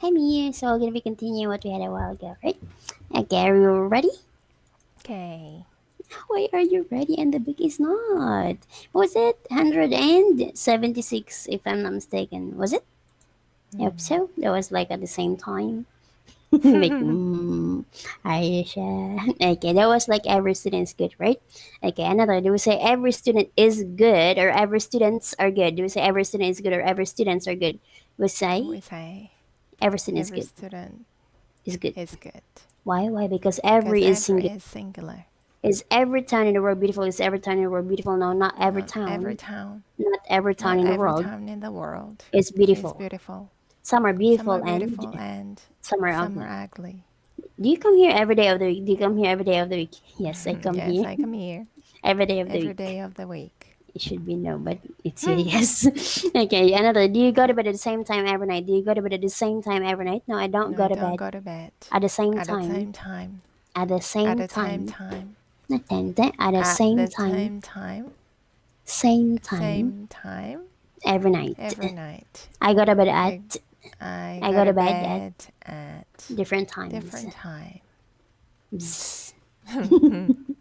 Hi Mia, so we're gonna be continuing what we had a while ago, right? Okay, are you ready? Okay. Why are you ready and the book is not? Was it 176 if I'm not mistaken? Was it? Yep, so that was like at the same time. like, are you sure? Okay, that was like every student is good, right? Okay, another, do we say every student is good or every students are good? Do we say every student is good or every students are good? We say We say every student is every good. student Is good. is good Why? Why? Because because every is every singular. is singular. Is every town in the world beautiful? Is every town in the world beautiful? No, not every Not every town. town, Not every town not in the every world town in the world is is beautiful. beautiful. Some are Some beautiful are and beautiful and some are some are ugly. ugly. Do you come here every day of the week? Do you come here every day of the week? Yes, I come Yes, here I come here every day of the every week. day of the week. It should be no, but it's a yes. Okay, another. Do you go to bed at the same time every night? Do you go to bed at the same time every night? No, I don't No, go I to don't bed go to bed at the same at the time. same time. At the At same the same time. time. Not then, at the At same the time. same time. Same time Same time. every night. Every night. I go to bed I at I I go go to to bed at bed at different times. different time. Bzz.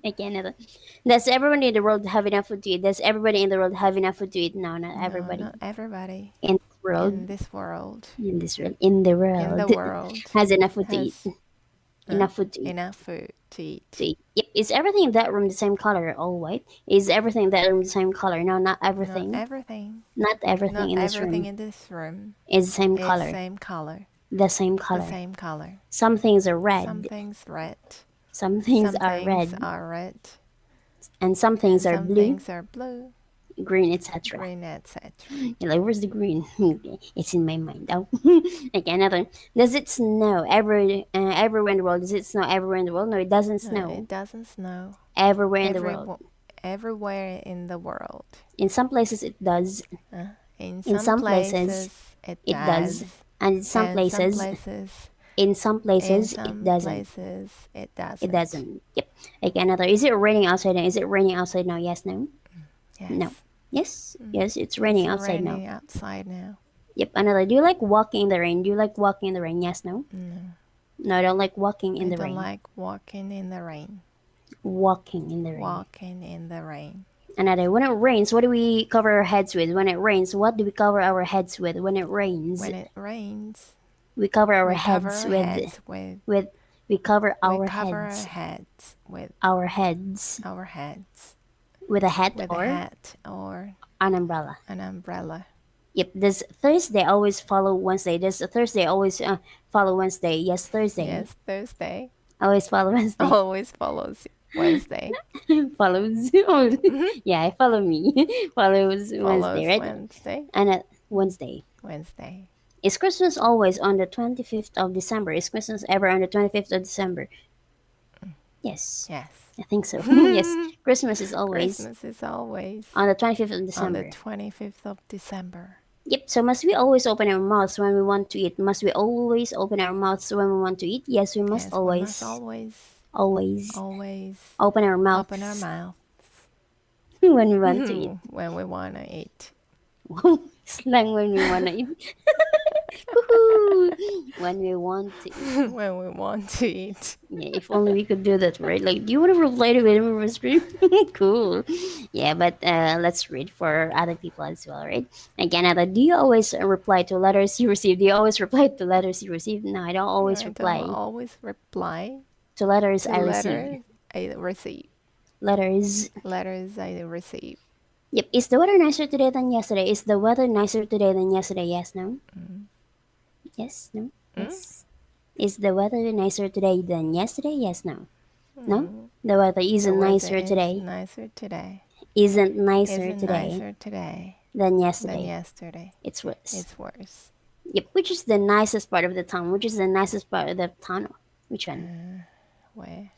Okay, another. Does everyone in the world have enough food to eat? Does everybody in the world have enough food to eat? No, not No, everybody. not everybody In this world, in this world, in the in the world, world, has enough food to eat. has Enough food to eat. enough food to eat. To eat. Yep. Is everything in that room the same color? All white. Is everything in that room the same color? No, not Not everything. everything. Not everything Not in this everything room in this room is the same is color. same color. The same The color. same color. Some things are Some red. things red. Some things Some are things red. are red. And some things And are some blue, things are blue, green, etc. green, etc. You're like, where's the green? Okay, it's in my mind. Oh, okay, another. Does it snow everywhere in the world? Does it snow everywhere in the world? No, it doesn't No, snow it doesn't snow everywhere in the every world. everywhere in the world. In some places it does. In In some some places places it it does, does, and and some places in some in places it some doesn't. places it It doesn't. doesn't. Yep. Okay, another. Is it raining outside now? Is it raining outside now? Yes. No. No. Yes. Yes. Yes. It's It's raining outside now. raining outside now. Yep. Another. Do you like walking in the rain? Do you like walking in the rain? Yes. No. No, No, I don't like walking in I the don't rain. like walking in the rain. Walking in the rain. Walking in the rain. Another. When it rains, what do we cover our heads with? When it rains, what do we cover our heads with? When it rains, When it rains, we cover our we cover heads our heads with we cover we our cover our heads heads with our heads our heads with a hat with a or hat or an umbrella. an umbrella. Yep. Does Thursday always follow Wednesday? Does Thursday always follow Wednesday? Yes, Thursday Yes, Thursday always follow Wednesday. always follows Wednesday. Follows. Oh, yeah, follow me. Follows Wednesday, Follows right? Wednesday. And Wednesday. Wednesday. Is Christmas always on the 25th of December? Is Christmas ever on the 25th of December? Yes, Yes. I think so. Yes, Christmas is always Christmas is always on the 25th of on the December. 25th of December. Yep, so must we always open our mouths when we want to eat? Must we always open our mouths when we want to eat? Yes, we must Yes, we must always always open our open our mouths mouth when we want to eat. when we want to eat. Slang when we want to eat. Woohoo! When we want to eat. When we want to eat. Yeah, if only we could do that, right? Like, do you want to reply to it on stream? Cool. Yeah, but let's read for other people as well, right? Again, do you always reply to letters you receive? Do you always reply to letters you receive? No, I don't always I don't reply always reply to letters to I receive. letters I receive. Letters. Letters I receive. Yep. Is the weather nicer today than yesterday? Is the weather nicer today than yesterday? Yes, no? Yes, no? Mm? Yes. Is the weather nicer today than yesterday? Yes, no? No? The weather The isn't weather nicer is today. nicer today. Isn't nicer Isn't today nicer today than than yesterday. yesterday. It's worse. It's worse. Yep. Which is the nicest part of the town? Which is the nicest part of the tunnel? Which one? Where?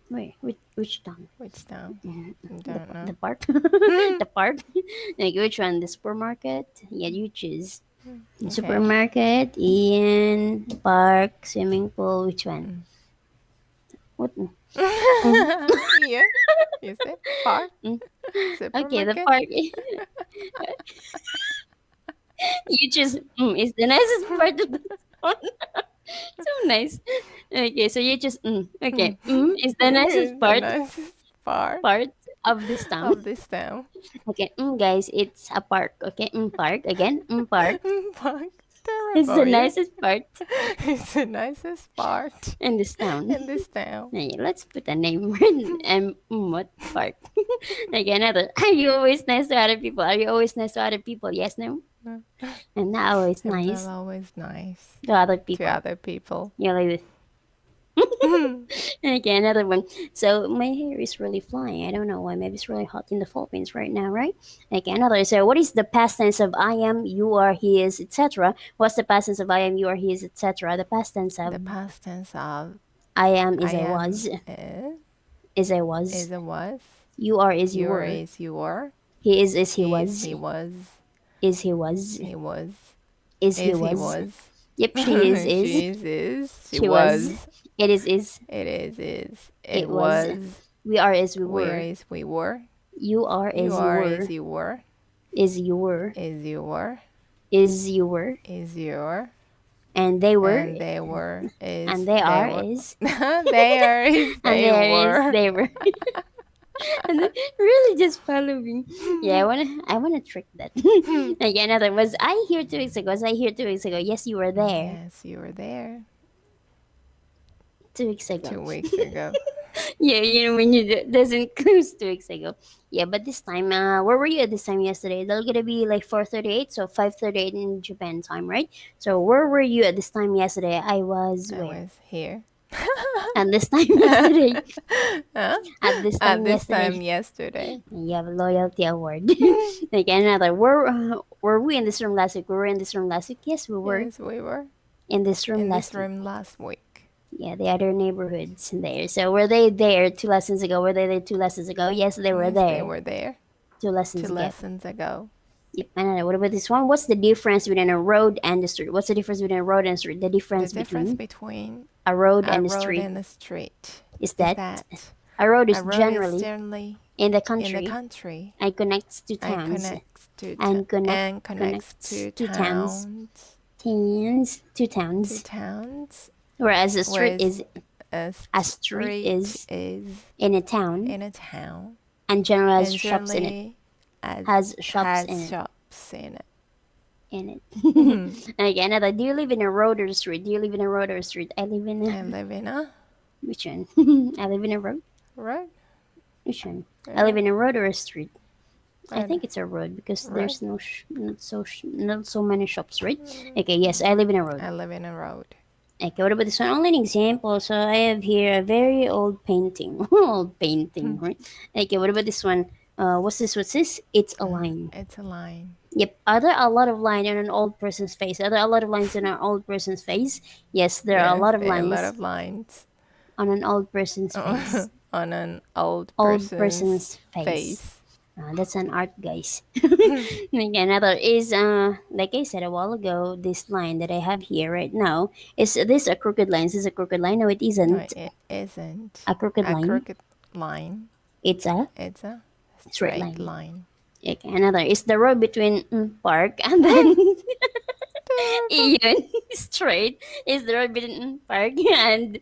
Wait, which town? Which town? I The don't know. the park? The park? Like which one? The supermarket? Yeah, you choose. The Okay. supermarket, Ian, park, swimming pool. Which one? What? Yeah. You say park, Okay, the supermarket. park. You choose. It's the nicest part of the. So nice. Okay, so you just okay. Is the nicest The nicest part part of this town. of this town. Okay, guys, it's a park. Okay, park again. Park. Park. It's the Terrible, yeah. nicest part It's the nicest part in this town. in this town. Okay, let's put a name. What park? Okay, another. Are you always nice to other people? Are you always nice to other people? Yes, no. I'm not always I'm nice not always nice to other to people. other people. Yeah, like this. Okay, another one. So my hair is really flying. I don't know why. Maybe it's really hot in the Philippines right now, right? Okay, another. So what is the past tense of I am, you are, he is, etc.? What's the past tense of I am, you are, he is, etc.? The past tense of The past tense of I am is I I am was. is Is I was. a was. You are is you You are were. is you were. He is he He was. is he was. Is he was. He was. Is he Is he was. was. Yep, she is. She is. She She was. It is is. It is. It It was. was. We are as we Where were. is we were. You are as You you are were. is you were. Is you were. Is you were. Is you were. Is your. And they were. And they were. Is And they they are were. is. They are is And they there is were. they were. And then really just follow me. Yeah, I wanna trick that. Again, another was I here 2 weeks ago. Was I here 2 weeks ago? Yes, you were there. Yes, you were there 2 weeks ago. 2 weeks ago. Yeah, you know when you doesn't close 2 weeks ago. Yeah, but this time, where were you at this time yesterday? They're gonna be like 4:38, so 5:38 in Japan time, right? So where were you at this time yesterday? I was I where? was here. At this time yesterday. Huh? At this At time this yesterday. time yesterday. You have a loyalty award. Again, another. Were we in this room last week? Were we in this room last week? Yes, we were Yes, we were in this room in last this week. room last week. Yeah, the other neighborhoods there. So were they there 2 lessons ago? Were they there 2 lessons ago? Yes, they were Yes, there they were there 2 lessons 2 ago. lessons ago. Yep, another. What about this one? What's the difference between a road and a street? What's the difference between a road and a street? The The difference difference between between a road a and a road street and a street is is that that a road a is road is generally generally in the in the country country and connects to and towns connects to and connects to towns to towns. towns, Whereas a street whereas is a street is is in a town in a town and generally has and shops in it. generally Has shops in has it. shops in it. In it. And again, another. Do you live in a road or a street? Do you live in a road or a street? I live in I a live in a which one? I live in a road. road. Which one? I live in a road or a street. I Road. think it's a road because Road. there's not so many shops, right? Okay, yes, I live in a road. I live in a road. Okay, what about this one? Only an example. So I have here a very old painting. Old painting, right? Okay, what about this one? What's this? What's this? It's a line. It's a line. Yep. Are there a lot of lines on an old person's face? Are there a lot of lines on an old person's face? Yes, there are a lot of There are a lines lot of lines on an old person's face. on an old Old person's person's face. face. That's an art, guys. Okay, another is like I said a while ago, this line that I have here right now is this a crooked line? Is this a crooked line? No, it No, isn't it isn't a crooked a line. crooked line. It's a It's a straight straight line. line. Okay, another is the road between park and then Ian straight. Is the road between park and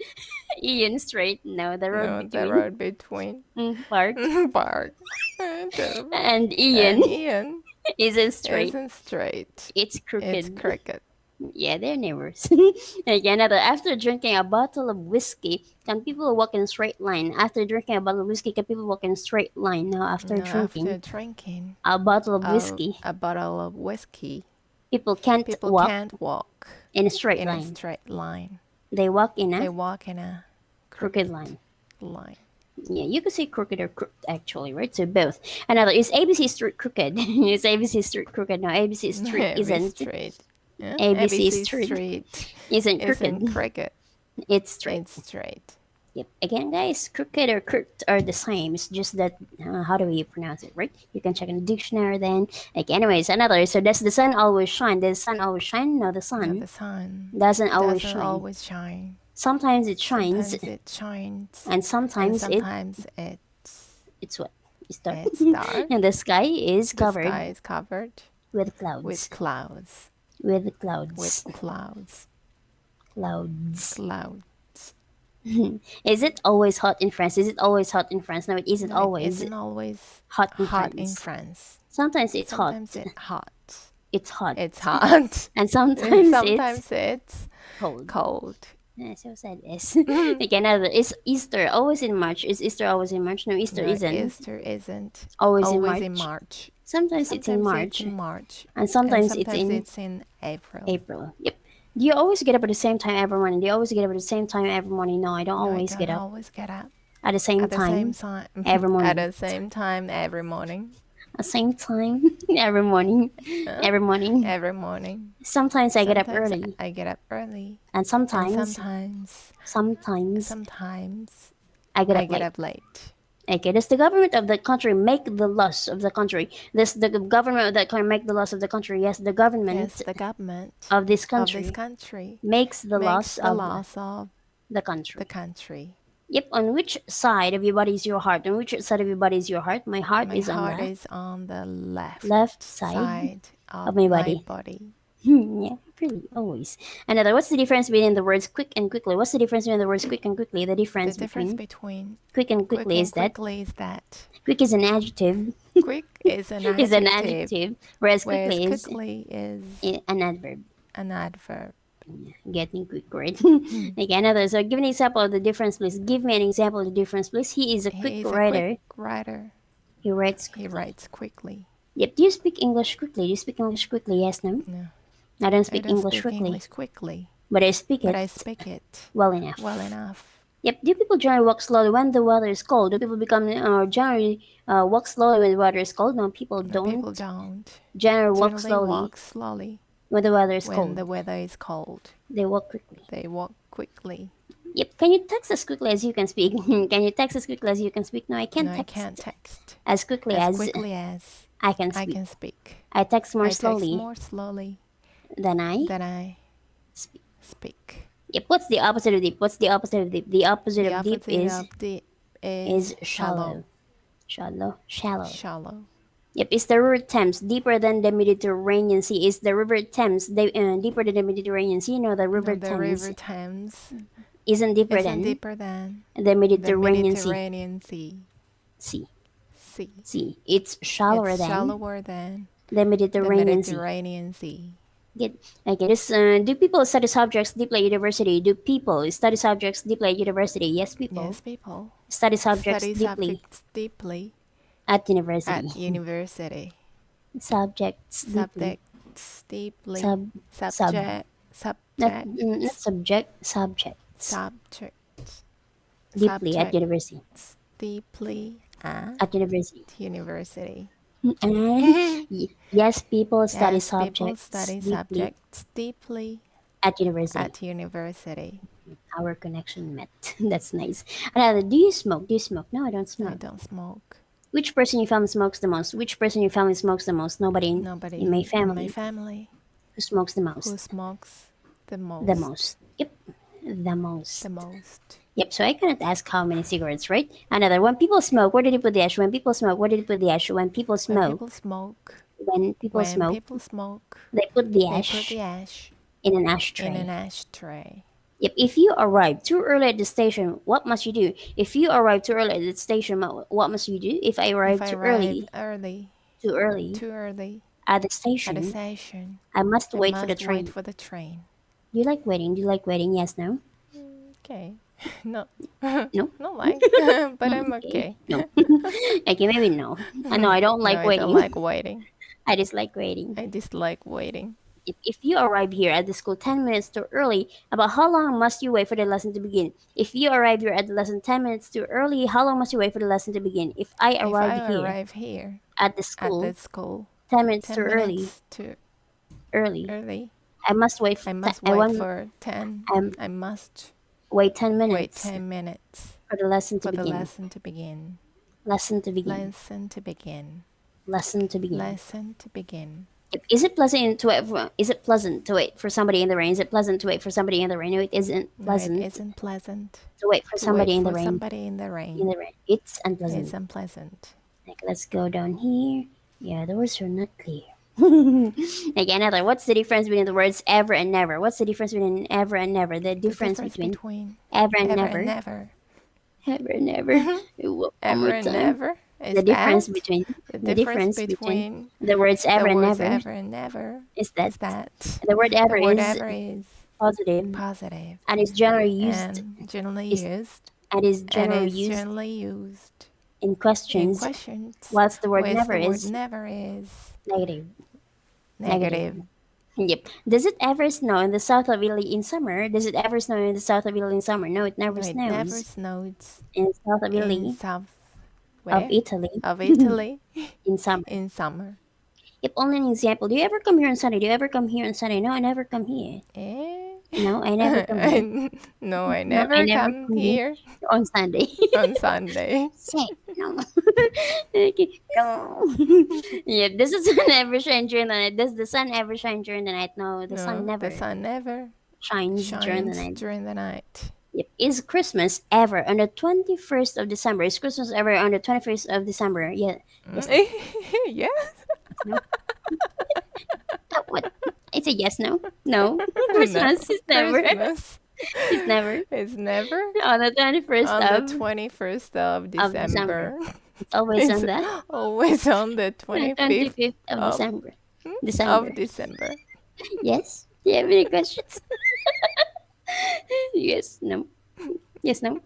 Ian straight? No, the road No, the between road between park Bart and Ian and Ian isn't straight. isn't straight. It's crooked. It's crooked. Yeah, they're neighbors. Okay, another. After drinking a bottle of whiskey, can people walk in a straight line? After drinking a bottle of whiskey, can people walk in a straight line? No, after No, drinking after drinking a bottle of whiskey, a bottle of whiskey, people can't people walk can't walk in a straight in a line. straight line. They walk in They a walk in a crooked line. line. Yeah, you could say crooked or crooked actually, right? So both. Another is ABC Street crooked. Is ABC Street crooked? No, ABC Street Every isn't. street. Yeah? ABC ABC Street isn't crooked. isn't crooked. It's straight. It's straight. Yep. Again, guys, crooked or crooked are the same. It's just that how do we pronounce it, right? You can check in the dictionary then. Okay, anyways, another. So does the sun always shine? Does the sun always shine? No, the No, sun the sun doesn't always doesn't shine. always shine. Sometimes it shines, Sometimes it shines. and And sometimes sometimes it's what? It's dark. it's dark. And the sky is The covered sky is covered with clouds. with clouds. With clouds. With clouds. Clouds. Clouds. Is it always hot in France? Is it always hot in France? No, it isn't No, it always isn't always hot in hot in France. France. Sometimes it's Sometimes hot. it's hot. It's hot. It's hot. And sometimes Sometimes it's cold. cold. Yeah, so sad is. Okay, another is Easter always in March. Is Easter always in March? No, Easter No, isn't. Easter isn't Always in March. March. Sometimes it's in Sometimes it's March. in March. And sometimes it's in April. April. Yep. Do you always get up at the same time every morning? Do you always get up at the same time every morning? No, I don't No, always I get don't up always get up at the same at the same time time every morning. at the same time every morning. At the same time every morning. Every morning. Every morning. Sometimes I get up Sometimes early. I get up early. And And sometimes sometimes I get I up get late. up late. Okay, does the government of the country make the laws of the country? Does the government of that country make the laws of the country? Yes, the government Yes, the government of this of country this country makes the makes laws the of laws of the country. the country. Yep, on which side of your body is your heart? On which side of your body is your heart? My heart My is heart on is on the left side of of my my body. body. Yeah, really, always. Another, what's the difference between the words quick and quickly? What's the difference between the words quick and quickly? The The difference difference between between quick and quick quickly and is that quickly is that quick is an adjective, quick is an is an adjective, adjective, whereas whereas quickly is quickly is an adverb. an adverb. Getting quick, right? Okay, another. So, give an example of the difference, please. Give me an example of the difference, please. He is a quick He is a writer. quick writer. He writes He quickly. writes quickly. Yep. Do you speak English quickly? Do you speak English quickly? Yes, no. No, I don't I speak don't English speak quickly, English quickly, but I speak but it I speak it well enough. well enough. Yep. Do people generally walk slowly when the weather is cold? Do people generally walk slowly when the weather is cold? No, people No, don't people don't generally walk generally slowly walk slowly when the weather is when cold. the weather is cold. They walk quickly. They walk quickly. Yep. Can you text as quickly as you can speak? Can you text as quickly as you can speak? No, I can't No, I text can't text as quickly as as quickly as I can I speak. can speak. I text more I text slowly more slowly than I than I speak. speak. Yep. What's the opposite of deep? What's the opposite of deep? The opposite The of deep opposite is of deep is shallow. shallow. Shallow. Shallow. Yep. Is the river Thames deeper than the Mediterranean Sea? Is the river Thames deeper than the Mediterranean Sea? No, the river No, the Thames river Thames isn't deeper isn't than deeper than the the Mediterranean Sea. Mediterranean Sea. Sea. It's shallower It's than shallower than the the Mediterranean Sea. Mediterranean Sea. Good. Okay. This, do people study subjects deeply at university? Do people study subjects deeply at university? Yes, people Yes, people study subjects study deeply subjects deeply at university. at university. Subjects deeply. Subjects deeply. Sub. Subject. Not Subject. subject. Subjects Subjects. deeply at university. Deeply At university. university. Yes, people study Yes, people subjects study deeply subjects deeply at university. at university. Our connection met. That's nice. Another, do you smoke? Do you smoke? No, I don't I smoke. don't smoke. Which person in your family smokes the most? Which person in your family smokes the most? Nobody in Nobody my in family my family who smokes the who most. smokes the most. The most. Yep. The most. The most. Yep. So I cannot ask how many cigarettes, right? Another. When people smoke, where did you put the ash? When people smoke, where did you put the ash? When people When smoke, people smoke, when people when smoke, people smoke, they put the they put ash the ash in an in ashtray. an ashtray. Yep. If you arrive too early at the station, what must you do? If you arrive too early at the station, what must you do? If I If arrive I too arrive early, too too early early at the at a station, station, I must I wait for the must wait train. for the train. Do you like waiting? Do you like waiting? Yes, no? Okay. No. No? Not like, but I'm okay. No. Okay, maybe no. I know I don't No, like I don't waiting. like waiting. I dislike waiting. I dislike waiting. If you arrive here at the school 10 minutes too early, about how long must you wait for the lesson to begin? If you arrive here at the lesson 10 minutes too early, how long must you wait for the lesson to begin? If I If arrive I here arrive here at the at school the school 10 minutes too 10 minutes too early, early, I must wait. I must wait for 10. I must wait 10 wait minutes 10 minutes for the lesson to for the begin. lesson to begin. Lesson to begin. Lesson to begin. Lesson to begin. Lesson to begin. Is it pleasant to wait for, is it pleasant to wait for somebody in the rain? Is it pleasant to wait for somebody in the rain? No, it isn't No, pleasant it isn't pleasant to wait for to somebody wait in the for rain. somebody in the In rain. the rain. It's It's unpleasant. unpleasant. Like, let's go down here. Yeah, the words are not clear. Okay, another. What's the difference between the words ever and never? What's the difference between ever and never? The difference between ever and ever never. and never. Ever and never. One Ever more and time. never. Is The difference that between the difference between the words ever the and words never ever and never is is that that the word ever the word is ever is positive positive and is generally used and generally is used and is and generally is used generally used in in questions, questions, whilst the word whereas never the word is never is negative. negative. Yep. Does it ever snow in the south of Italy in summer? Does it ever snow in the south of Italy in summer? No, it never No, it never snows snows in the south of in Italy south of where Italy of Italy in summer. in summer. Yep. Only an example. Do you ever come here on Sunday? Do you ever come here on Sunday? No, I never come here. Eh? No, I never come here. No, I No, I never never come come here here on Sunday. on Sunday. Say no. Okay, no. Yeah, does the sun ever shine during the night? Does the sun ever shine during the night? No, the sun No, the never sun never shines during the shines night. during the night. Yep. Is Christmas ever on the 21st of December? Is Christmas ever on the 21st of December? Yeah. Yes, no. Yes? No. What? It's a yes, no. No. No. Christmas is never. Christmas It's never is never on the 21st on the 21st of of December. December. It's always It's on the always on the 25th 25th of of, December. December. of December. Yes. Do you have any questions? Yes, no. Yes, no.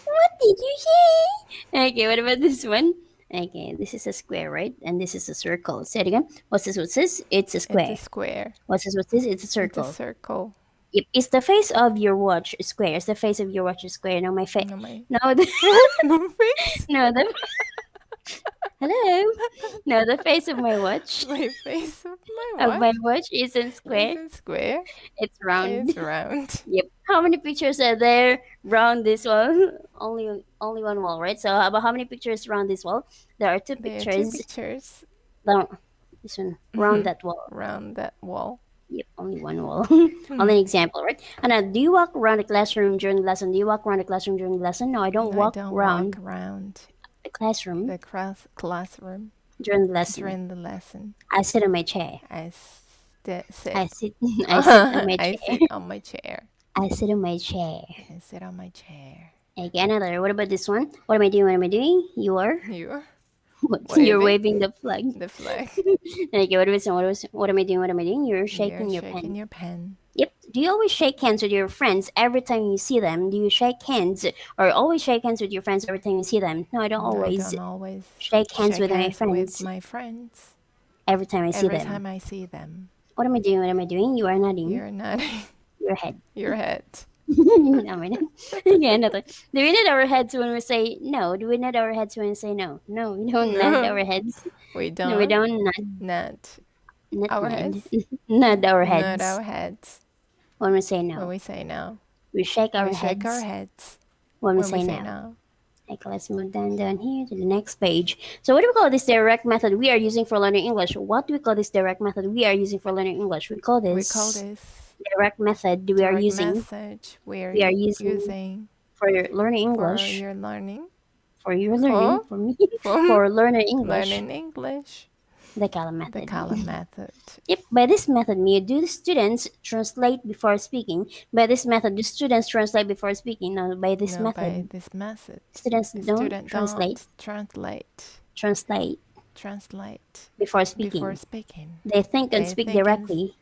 What did you say? Okay, what about this one? Okay, this is a square, right? And this is a circle. Say it again. What's this? What's this? It's a It's square. a square. What's this? What's this? It's a It's a circle. circle. Yep. Is the face of your watch square? Is the face of your watch square? No, my face. No, my No, no face. no, the hello. No, the face of my watch My face of my watch isn't square. isn't square. It's round. It's round. Yep. How many pictures are there round this wall? Only one wall, right? So about how many pictures around this wall? There are two There are two pictures. pictures No, this one round that wall. around that wall. Yep, only one wall. Only an example, right? And now, do you walk around the classroom during the lesson? Do you walk around the classroom during the lesson? No, I don't I walk don't around walk around the classroom the classroom during the lesson. during the lesson. I sit on my chair. I sit. I sit. I sit on my I chair. sit on my chair. I sit on my chair. I sit on my chair. Okay, another. What about this one? What am I doing? What am I doing? You are. You What? You're waving the flag. the flag. Okay, what am I doing? What am I doing? You're shaking You're your shaking pen. your pen. Yep. Do you always shake hands with your friends every time you see them? Do you shake hands or always shake hands with your friends every time you see them? No, I don't No, I always don't always shake hands with my with friends my friends every time I see every them. time I see them. What am I doing? What am I doing? You are nodding You're nodding your head. your head. No, I know. Okay, another. Do we nod our heads when we say no? Do we nod our heads when we say no? No, we don't nod No, our heads. we No, we don't don't nod. nod Not our nod. heads. Nod our Nod heads our heads when we say when no. we say no. We shake our We shake our heads heads when we when we say say no. no. Okay, let's move down here to the next page. So what do we call this direct method we are using for learning English? What do we call this direct method we are using for learning English? We call We call this this direct method we are direct using message we are we are using using for learning for English. your learning. For your learning, For for me, for for learning English, learning English. the Callan The method. Callan Method. If by this method, me do the students translate before speaking? By this method, do students translate before speaking? No, by this No, by method, this method, students the don't student translate don't translate before before speaking. speaking. They think and They speak think and directly.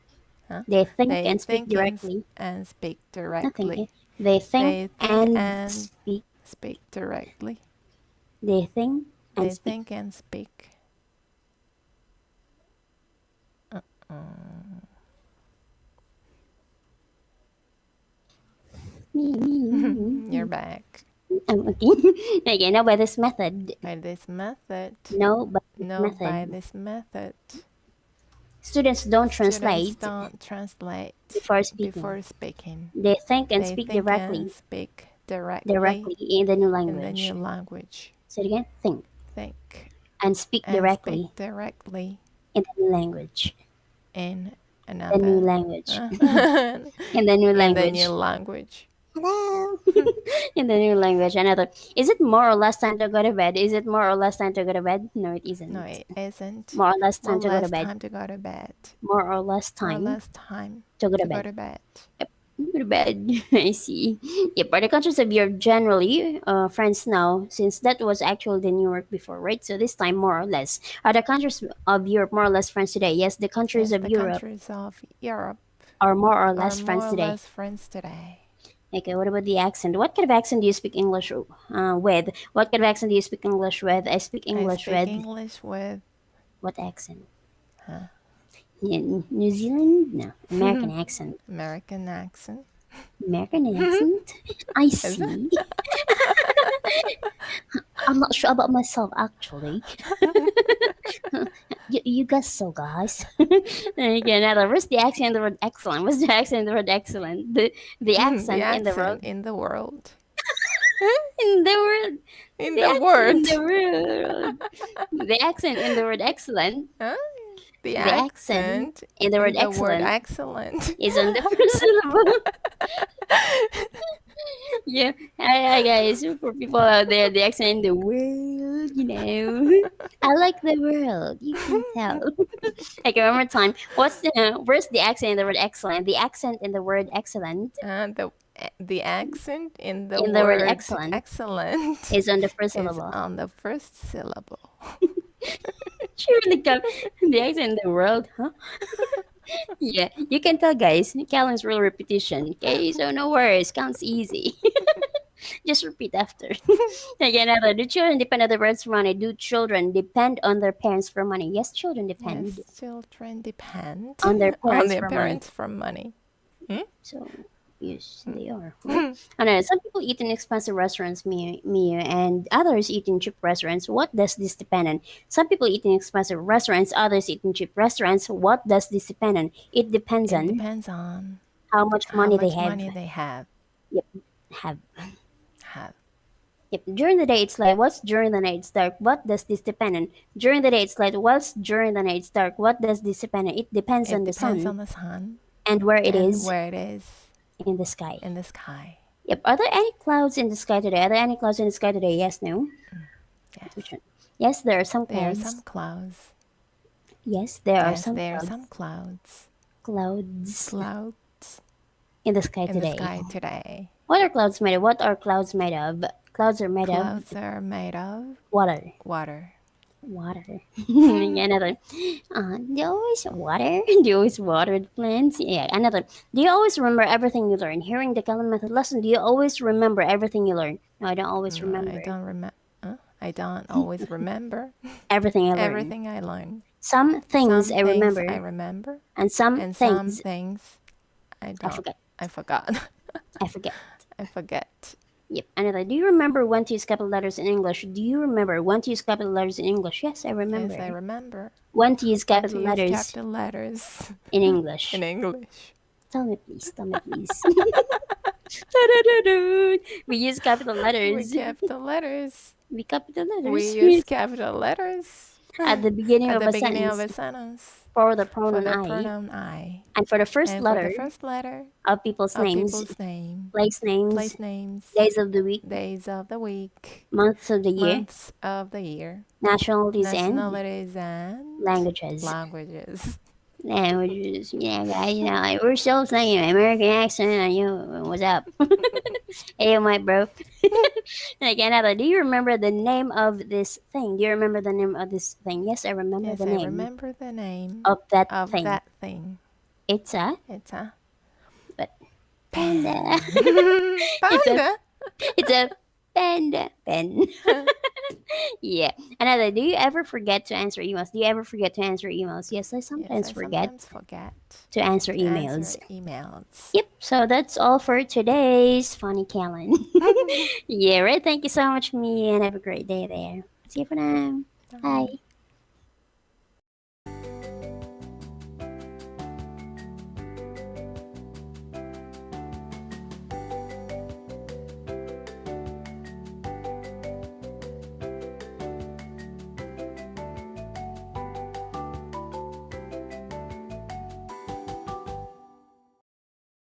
huh? They think They and speak think directly. and speak Nothing. directly. They think They think and and speak. speak directly. They think and They speak. think and speak. You're back. Okay. Okay, now by this method. By this method. No, by this No, method. by this method. Students don't Students translate don't translate before speaking. before speaking. They think and They speak think directly. and speak directly Directly in the new in language. the new language. Say it again. Think Think and speak and directly speak directly in the new language. in The new another language. in In the new the language. new language. hello. In the new language. Another, is it more or less time to go to bed? Is it more or less time to go to bed? No, it isn't. No, it isn't. More or less More time or to go to less bed. time to go to bed. More or less More or time less time to go to to go bed. to bed. Go to bed. I see. Yep, are the countries of Europe generally friends now, since that was actually the New York before, right? So this time, more or less. Are the countries of Europe more or less friends today? Yes, the countries Yes, of the Europe countries of Europe are more or are less more friends or today. less friends today. Okay, what about the accent? What kind of accent do you speak English with? What kind of accent do you speak English with? I speak I English speak with English with what accent? huh? Yeah, New Zealand? No, American accent. American accent. American accent? I Is it? see. I'm not sure about myself actually. You guess so, guys. Okay, now where's the accent in the word excellent? What's the accent in the word excellent? The The accent in the accent world. in the world. In the word. In The the accent in word. the world. The accent in the word excellent. Huh? The The accent accent in the word in the word excellent excellent. is on the first syllable. Yeah, hi guys. For people out there, the accent in the world, I like the world. You can tell. Okay, one more time. Where's the accent in the word excellent? The accent in the word excellent The accent in the in the word word excellent excellent is on the first is syllable. on the first syllable. Surely, the accent in the world, huh? Yeah, you can tell, guys. Callan's real repetition. Okay, so no worries. Counts easy. Just repeat after. Again, another. Do children depend on their parents for money? Do children depend on their parents for money? Yes, children depend Yes, children depend on their on parents their for money. parents for money. Hmm? So, yes, they are. Right? I know some people eat in expensive restaurants, me, and others eat in cheap restaurants. What does this depend on? Some people eat in expensive restaurants, others eat in cheap restaurants. What does this depend on? It depends It on depends on how much how money they much have. money they have. Yep, have. Have. Yep. During the day, it's light. What's during the night? It's dark. What does this depend on? During the day, it's light. What's during the night? It's dark. What does this depend on? It depends It on the depends sun on the sun and where it and is where it is in the sky. in the sky. Yep. Are there any clouds in the sky today? Are there any clouds in the sky today? Yes, no. Which Yes. one? Yes, there are some There are clouds. some clouds. Yes, there are Yes, some there are clouds. some clouds. Clouds Clouds in the sky in the today. sky today. What are clouds made of? What are clouds made of? Clouds are made of Clouds are made of water. water. Water. Another. Do you always water? Do you always water the plants? Yeah. Another. Do you always remember everything you learn? Hearing the Callan Method lesson, do you always remember everything you learn? No, I don't always No, remember I don't always remember everything I learn. everything I learn. Some things Some I things remember, I remember, and some and some things things I I don't. forget. I forgot. I forget. I forget. Yep. Another. Do you remember when to use capital letters in English? Do you remember when to use capital letters in English? Yes, I Yes, I remember. remember When to use when to capital use letters capital letters in in English. English. Tell me, please. Tell me, please. Da-da-da-da. We use capital We letters. capital letters. We capital We letters use capital letters at the beginning at of the a beginning of sentence a sentence for the for pronoun the I pronoun I and for the first and for the letter first letter of people's of names, people's name, place names, place names, days of the week, days of the week, months of the year, months of the year, nationalities, and nationalities, and languages. languages. Languages, yeah, guys. Like, we're still saying American accent. And what's up? Hey, my bro. And again, Ella, do you remember the name of this thing? Do you remember the name of this thing? Yes, I remember Yes, the I name remember the name of that of thing. that thing. It's a It's a but panda. pen. it's a Panda. it's a panda pen. Yeah. Another, do you ever forget to answer emails? Do you ever forget to answer emails? Yes, I Yes, sometimes I forget sometimes forget to answer to answer emails. emails. Yep, so that's all for today's Funny Callan. Yeah, right. Thank you so much, me, and have a great day there. See you for now. Bye.